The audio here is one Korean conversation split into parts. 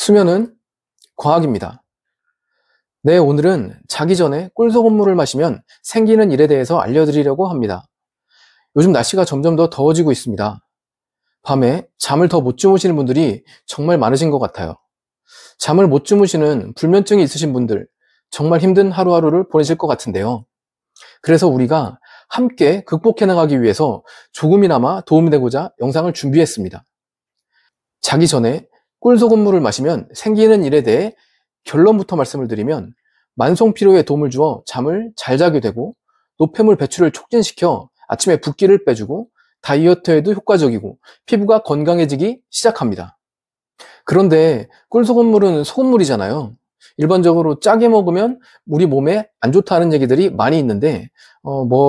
수면은 과학입니다. 네, 오늘은 자기 전에 꿀소금물을 마시면 생기는 일에 대해서 알려드리려고 합니다. 요즘 날씨가 점점 더 더워지고 있습니다. 밤에 잠을 더 못 주무시는 분들이 정말 많으신 것 같아요. 잠을 못 주무시는 불면증이 있으신 분들, 정말 힘든 하루하루를 보내실 것 같은데요. 그래서 우리가 함께 극복해 나가기 위해서 조금이나마 도움이 되고자 영상을 준비했습니다. 자기 전에 꿀소금물을 마시면 생기는 일에 대해 결론부터 말씀을 드리면 만성피로에 도움을 주어 잠을 잘 자게 되고 노폐물 배출을 촉진시켜 아침에 붓기를 빼주고 다이어트에도 효과적이고 피부가 건강해지기 시작합니다. 그런데 꿀소금물은 소금물이잖아요. 일반적으로 짜게 먹으면 우리 몸에 안 좋다는 얘기들이 많이 있는데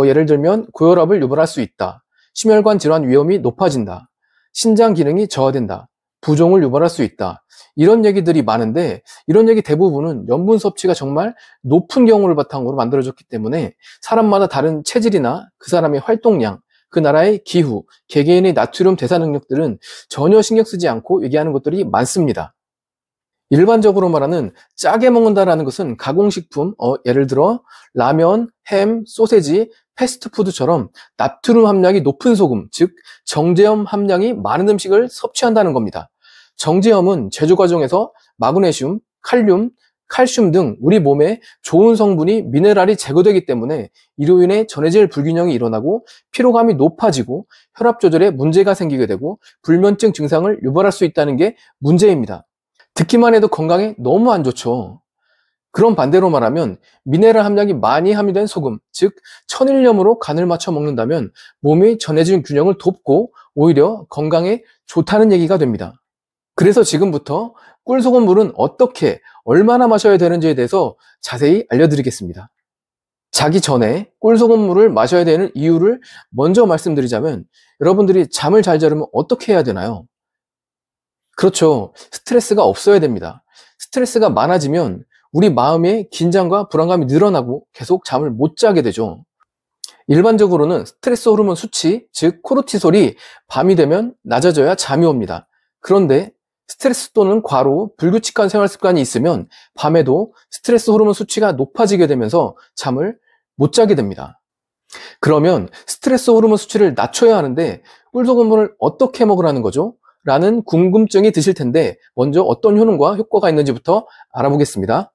예를 들면 고혈압을 유발할 수 있다, 심혈관 질환 위험이 높아진다, 신장 기능이 저하된다, 부종을 유발할 수 있다, 이런 얘기들이 많은데 이런 얘기 대부분은 염분 섭취가 정말 높은 경우를 바탕으로 만들어졌기 때문에 사람마다 다른 체질이나 그 사람의 활동량, 그 나라의 기후, 개개인의 나트륨 대사 능력들은 전혀 신경 쓰지 않고 얘기하는 것들이 많습니다. 일반적으로 말하는 짜게 먹는다라는 것은 가공식품, 예를 들어 라면, 햄, 소세지, 패스트푸드처럼 나트륨 함량이 높은 소금, 즉 정제염 함량이 많은 음식을 섭취한다는 겁니다. 정제염은 제조 과정에서 마그네슘, 칼륨, 칼슘 등 우리 몸에 좋은 성분이 미네랄이 제거되기 때문에 이로 인해 전해질 불균형이 일어나고 피로감이 높아지고 혈압 조절에 문제가 생기게 되고 불면증 증상을 유발할 수 있다는 게 문제입니다. 듣기만 해도 건강에 너무 안 좋죠. 그런 반대로 말하면 미네랄 함량이 많이 함유된 소금, 즉 천일염으로 간을 맞춰 먹는다면 몸의 전해진 균형을 돕고 오히려 건강에 좋다는 얘기가 됩니다. 그래서 지금부터 꿀소금물은 어떻게, 얼마나 마셔야 되는지에 대해서 자세히 알려드리겠습니다. 자기 전에 꿀소금물을 마셔야 되는 이유를 먼저 말씀드리자면 여러분들이 잠을 잘 자려면 어떻게 해야 되나요? 그렇죠. 스트레스가 없어야 됩니다. 스트레스가 많아지면 우리 마음의 긴장과 불안감이 늘어나고 계속 잠을 못 자게 되죠. 일반적으로는 스트레스 호르몬 수치, 즉 코르티솔이 밤이 되면 낮아져야 잠이 옵니다. 그런데 스트레스 또는 과로, 불규칙한 생활 습관이 있으면 밤에도 스트레스 호르몬 수치가 높아지게 되면서 잠을 못 자게 됩니다. 그러면 스트레스 호르몬 수치를 낮춰야 하는데 꿀소금물을 어떻게 먹으라는 거죠? 라는 궁금증이 드실 텐데 먼저 어떤 효능과 효과가 있는지부터 알아보겠습니다.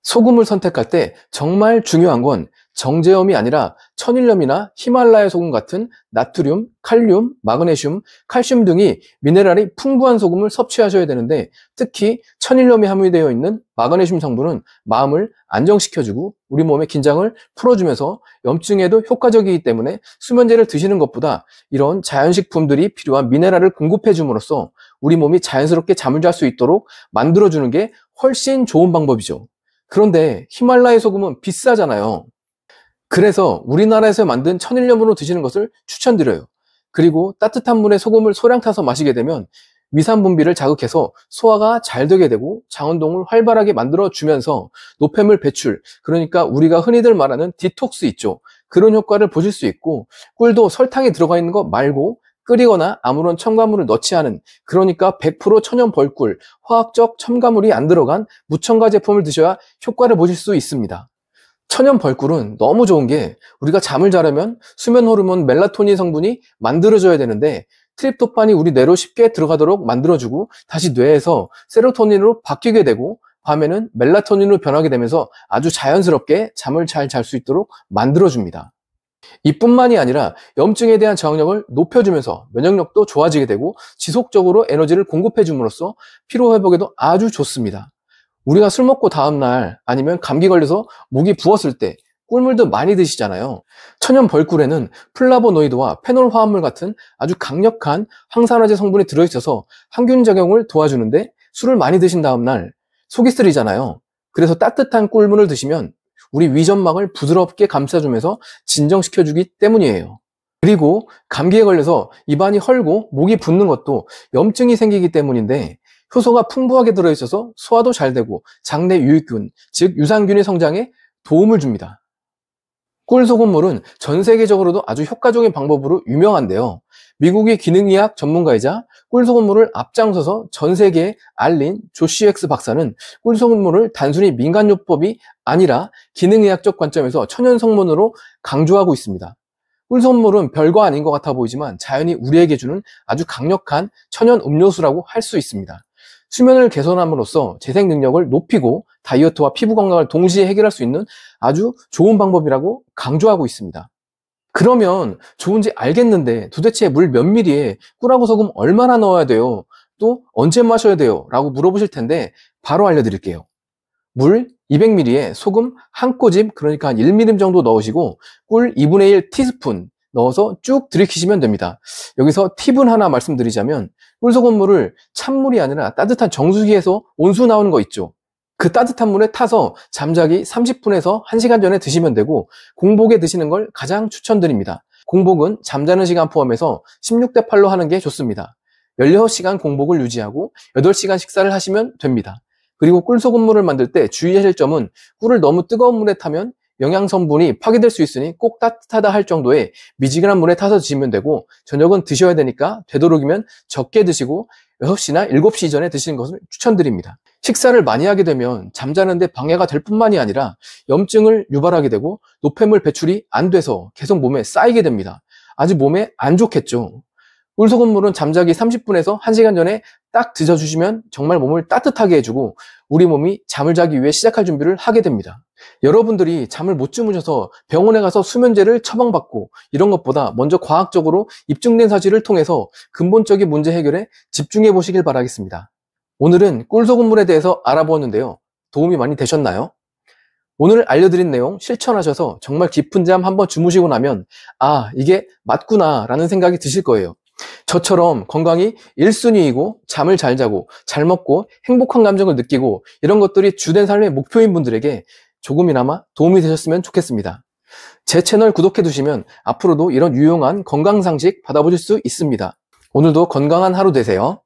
소금을 선택할 때 정말 중요한 건 정제염이 아니라 천일염이나 히말라야 소금 같은 나트륨, 칼륨, 마그네슘, 칼슘 등이 미네랄이 풍부한 소금을 섭취하셔야 되는데 특히 천일염이 함유되어 있는 마그네슘 성분은 마음을 안정시켜주고 우리 몸의 긴장을 풀어주면서 염증에도 효과적이기 때문에 수면제를 드시는 것보다 이런 자연식품들이 필요한 미네랄을 공급해 줌으로써 우리 몸이 자연스럽게 잠을 잘 수 있도록 만들어주는 게 훨씬 좋은 방법이죠. 그런데 히말라야 소금은 비싸잖아요. 그래서 우리나라에서 만든 천일염으로 드시는 것을 추천드려요. 그리고 따뜻한 물에 소금을 소량 타서 마시게 되면 위산 분비를 자극해서 소화가 잘 되게 되고 장운동을 활발하게 만들어주면서 노폐물 배출, 그러니까 우리가 흔히들 말하는 디톡스 있죠. 그런 효과를 보실 수 있고 꿀도 설탕이 들어가 있는 거 말고 끓이거나 아무런 첨가물을 넣지 않은, 그러니까 100% 천연 벌꿀, 화학적 첨가물이 안 들어간 무첨가 제품을 드셔야 효과를 보실 수 있습니다. 천연 벌꿀은 너무 좋은 게 우리가 잠을 자려면 수면 호르몬 멜라토닌 성분이 만들어져야 되는데 트립토판이 우리 뇌로 쉽게 들어가도록 만들어주고 다시 뇌에서 세로토닌으로 바뀌게 되고 밤에는 멜라토닌으로 변하게 되면서 아주 자연스럽게 잠을 잘 잘 수 있도록 만들어줍니다. 이뿐만이 아니라 염증에 대한 저항력을 높여주면서 면역력도 좋아지게 되고 지속적으로 에너지를 공급해 줌으로써 피로 회복에도 아주 좋습니다. 우리가 술 먹고 다음날 아니면 감기 걸려서 목이 부었을 때 꿀물도 많이 드시잖아요. 천연 벌꿀에는 플라보노이드와 페놀 화합물 같은 아주 강력한 항산화제 성분이 들어있어서 항균 작용을 도와주는데 술을 많이 드신 다음날 속이 쓰리잖아요. 그래서 따뜻한 꿀물을 드시면 우리 위점막을 부드럽게 감싸주면서 진정시켜주기 때문이에요. 그리고 감기에 걸려서 입안이 헐고 목이 붓는 것도 염증이 생기기 때문인데 효소가 풍부하게 들어있어서 소화도 잘 되고 장내 유익균, 즉 유산균의 성장에 도움을 줍니다. 꿀소금물은 전 세계적으로도 아주 효과적인 방법으로 유명한데요. 미국의 기능의학 전문가이자 꿀소금물을 앞장서서 전 세계에 알린 조시 엑스 박사는 꿀소금물을 단순히 민간요법이 아니라 기능의학적 관점에서 천연 성분으로 강조하고 있습니다. 꿀소금물은 별거 아닌 것 같아 보이지만 자연이 우리에게 주는 아주 강력한 천연 음료수라고 할 수 있습니다. 수면을 개선함으로써 재생 능력을 높이고 다이어트와 피부 건강을 동시에 해결할 수 있는 아주 좋은 방법이라고 강조하고 있습니다. 그러면 좋은지 알겠는데 도대체 물 몇 미리에 꿀하고 소금 얼마나 넣어야 돼요? 또 언제 마셔야 돼요? 라고 물어보실 텐데 바로 알려드릴게요. 물 200ml에 소금 한 꼬집, 그러니까 한 1ml 정도 넣으시고 꿀 2분의 1 티스푼 넣어서 쭉 들이키시면 됩니다. 여기서 팁은 하나 말씀드리자면 꿀소금물을 찬물이 아니라 따뜻한 정수기에서 온수 나오는 거 있죠. 그 따뜻한 물에 타서 잠자기 30분에서 1시간 전에 드시면 되고 공복에 드시는 걸 가장 추천드립니다. 공복은 잠자는 시간 포함해서 16대 8로 하는 게 좋습니다. 16시간 공복을 유지하고 8시간 식사를 하시면 됩니다. 그리고 꿀소금물을 만들 때 주의하실 점은 꿀을 너무 뜨거운 물에 타면 영양성분이 파괴될 수 있으니 꼭 따뜻하다 할 정도의 미지근한 물에 타서 드시면 되고 저녁은 드셔야 되니까 되도록이면 적게 드시고 6시나 7시 전에 드시는 것을 추천드립니다. 식사를 많이 하게 되면 잠자는데 방해가 될 뿐만이 아니라 염증을 유발하게 되고 노폐물 배출이 안 돼서 계속 몸에 쌓이게 됩니다. 아주 몸에 안 좋겠죠. 꿀소금물은 잠자기 30분에서 1시간 전에 딱 드셔주시면 정말 몸을 따뜻하게 해주고 우리 몸이 잠을 자기 위해 시작할 준비를 하게 됩니다. 여러분들이 잠을 못 주무셔서 병원에 가서 수면제를 처방받고 이런 것보다 먼저 과학적으로 입증된 사실을 통해서 근본적인 문제 해결에 집중해 보시길 바라겠습니다. 오늘은 꿀소금물에 대해서 알아보았는데요. 도움이 많이 되셨나요? 오늘 알려드린 내용 실천하셔서 정말 깊은 잠 한번 주무시고 나면 아, 이게 맞구나 라는 생각이 드실 거예요. 저처럼 건강이 1순위이고 잠을 잘 자고 잘 먹고 행복한 감정을 느끼고 이런 것들이 주된 삶의 목표인 분들에게 조금이나마 도움이 되셨으면 좋겠습니다. 제 채널 구독해 두시면 앞으로도 이런 유용한 건강 상식 받아보실 수 있습니다. 오늘도 건강한 하루 되세요.